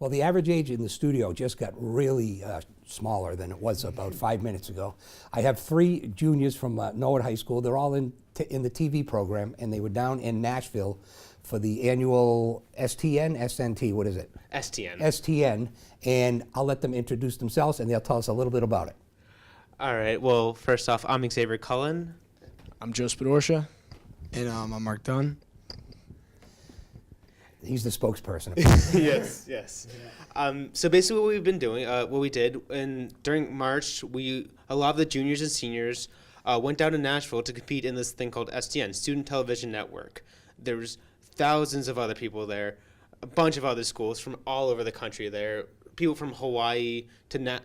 Well, the average age in the studio just got really smaller than it was about 5 minutes ago. I have 3 juniors from Norwood High School. They're all in the TV program, and they were down in Nashville for the annual STN, SNT, what is it? STN. STN, and I'll let them introduce themselves, and they'll tell us a little bit about it. All right. Well, first off, I'm Xavier Cullen. I'm Joe Spadorsha. And I'm Mark Dunn. He's the spokesperson. Yes, yes. So basically what we've been doing, what we did, and during March, a lot of the juniors and seniors went down to Nashville to compete in this thing called STN, Student Television Network. There was thousands of other people there, a bunch of other schools from all over the country there, people from Hawaii to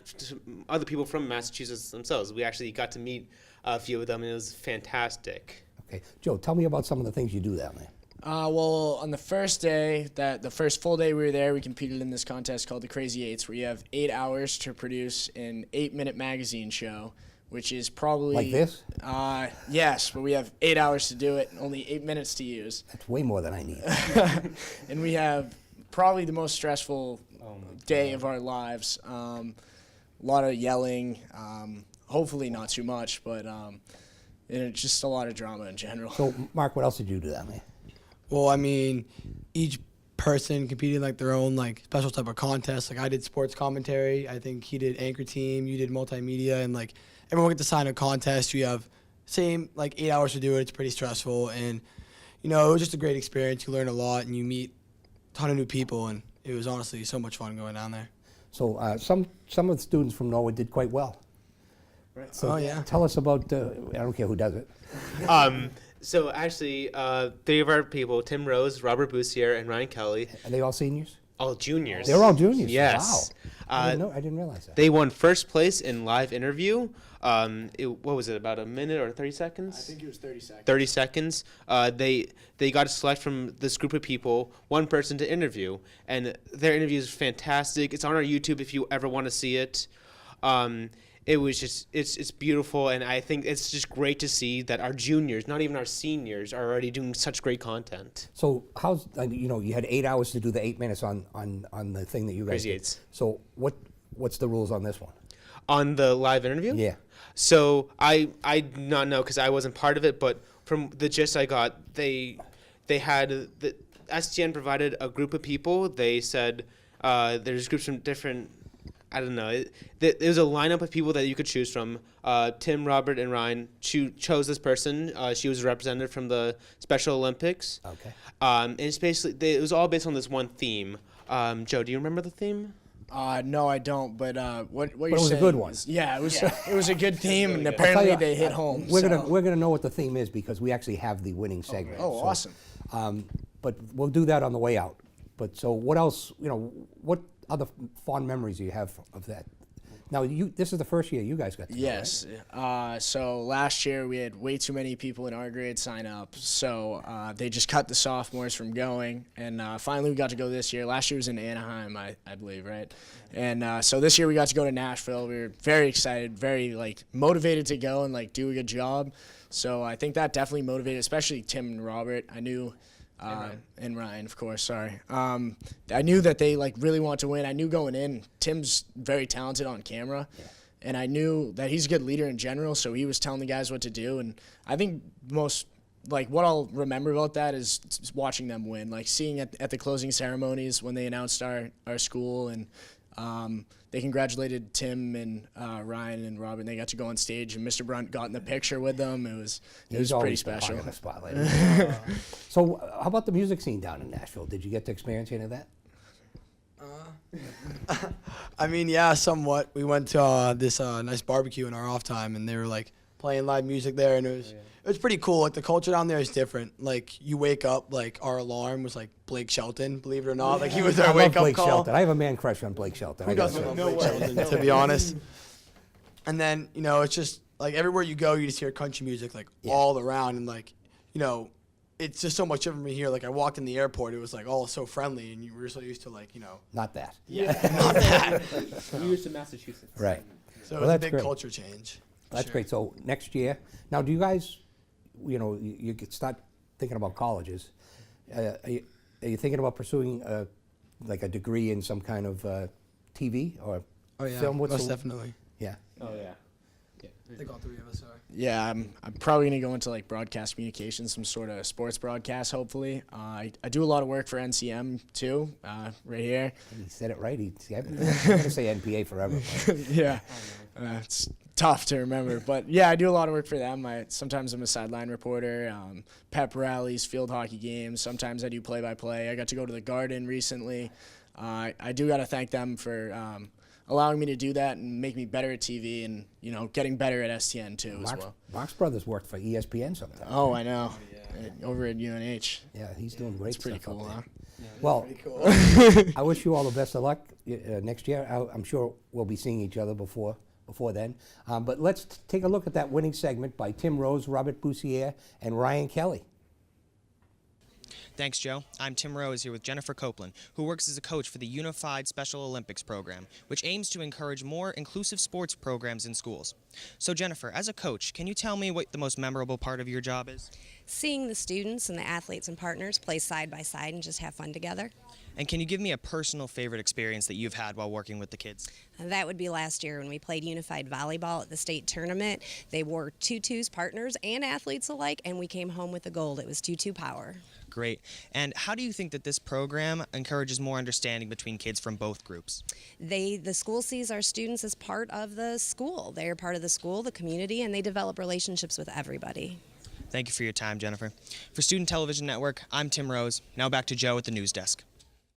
other people from Massachusetts themselves. We actually got to meet a few of them, and it was fantastic. Okay, Joe, tell me about some of the things you do down there. Well, on the first day, the first full day we were there, we competed in this contest called the Crazy Eights, where you have 8 hours to produce an 8-minute magazine show, which is probably Like this? Yes, but we have 8 hours to do it and only 8 minutes to use. That's way more than I need. And we have probably the most stressful day of our lives. A lot of yelling, hopefully not too much, but it's just a lot of drama in general. So, Mark, what else did you do down there? Well, I mean, each person competed like their own like special type of contest. Like I did sports commentary. I think he did anchor team. You did multimedia, and like everyone get to sign a contest. You have same like 8 hours to do it. It's pretty stressful, and it was just a great experience. You learn a lot, and you meet a ton of new people, and it was honestly so much fun going down there. So some of the students from Norwood did quite well. Right. So yeah. Tell us about, I don't care who does it. So actually, 3 of our people, Tim Rose, Robert Boussier, and Ryan Kelly, Are they all seniors? all juniors. They're all juniors? Yes. Wow. I didn't realize that. They won first place in live interview. What was it, about a minute or 30 seconds? I think it was 30 seconds. 30 seconds. They got to select from this group of people one person to interview, and their interview is fantastic. It's on our YouTube if you ever want to see it. It was just, it's beautiful, and I think it's just great to see that our juniors, not even our seniors, are already doing such great content. So you had 8 hours to do the 8 minutes on the thing that you guys Crazy did. Eights. So what's the rules on this one? On the live interview? Yeah. So I do not know because I wasn't part of it, but from the gist I got, they had, the STN provided a group of people. They said there's groups from different, I don't know. It was a lineup of people that you could choose from. Tim, Robert, and Ryan chose this person. She was a representative from the Special Olympics. Okay. And it's basically, it was all based on this one theme. Joe, do you remember the theme? No, I don't. But what you're saying? It was a good one. Yeah, it was a good theme, and good. apparently I'll tell you, they hit home. We're so. gonna know what the theme is because we actually have the winning segment. Oh, So, awesome. but we'll do that on the way out. But so what else? What other fond memories do you have of that? Now this is the first year you guys got to Yes. go, right? So last year we had way too many people in our grade sign up, so they just cut the sophomores from going, and finally we got to go this year. Last year was in Anaheim, I believe, right? And so this year we got to go to Nashville. We were very excited, very motivated to go and do a good job. So I think that definitely motivated, especially Tim and Robert. I knew. And Ryan, of course, sorry. I knew that they really want to win. I knew going in, Tim's very talented on camera, and I knew that he's a good leader in general, so he was telling the guys what to do. And I think what I'll remember about that is watching them win, seeing at the closing ceremonies when they announced our school, and they congratulated Tim and Ryan and Robin. They got to go on stage, and Mr. Brunt got in the picture with them. It was pretty special. In the spotlight. So how about the music scene down in Nashville? Did you get to experience any of that? I mean, yeah, somewhat. We went to this nice barbecue in our off time, and they were playing live music there, and it was pretty cool. The culture down there is different. You wake up, our alarm was Blake Shelton, believe it or not. He was our I love wake up Blake call. Shelton. I have a man crush on Blake Shelton. Who doesn't love Blake Shelton, to be honest? And then, it's just, everywhere you go, you just hear country music, all around. And, it's just so much different from here. I walked in the airport, it was, all so friendly, and you were so used to, Not that. Yeah, not that. We used to Massachusetts. Right. So Well, it was a that's big great. culture change. That's great. So next year, now do you guys, you could start thinking about colleges. Are you thinking about pursuing like a degree in some kind of TV or Oh yeah, film? What's most the- definitely. Yeah. Oh yeah. I think all three of us are. Yeah, I'm probably gonna go into like broadcast communications, some sort of sports broadcast. Hopefully, I do a lot of work for NCM too, right here. He said it right. I'm going to say NPA forever. but- Yeah, it's tough to remember, but yeah, I do a lot of work for them. Sometimes I'm a sideline reporter, pep rallies, field hockey games. Sometimes I do play-by-play. I got to go to the Garden recently. I do got to thank them for allowing me to do that and make me better at TV, and getting better at STN too as well. Mark's brothers worked for ESPN sometimes. Oh, I know. Over at UNH. Yeah, he's doing great It's pretty stuff cool, up huh? there. Well, I wish you all the best of luck next year. I'm sure we'll be seeing each other before then. But let's take a look at that winning segment by Tim Rose, Robert Boussier, and Ryan Kelly. Thanks, Joe. I'm Tim Rose here with Jennifer Copeland, who works as a coach for the Unified Special Olympics program, which aims to encourage more inclusive sports programs in schools. So, Jennifer, as a coach, can you tell me what the most memorable part of your job is? Seeing the students and the athletes and partners play side by side and just have fun together. And can you give me a personal favorite experience that you've had while working with the kids? And that would be last year when we played unified volleyball at the state tournament. They were 2-2s, partners and athletes alike, and we came home with the gold. It was 2-2 power. Great. And how do you think that this program encourages more understanding between kids from both groups? The school sees our students as part of the school. They are part of the school, the community, and they develop relationships with everybody. Thank you for your time, Jennifer. For Student Television Network, I'm Tim Rose. Now back to Joe at the news desk.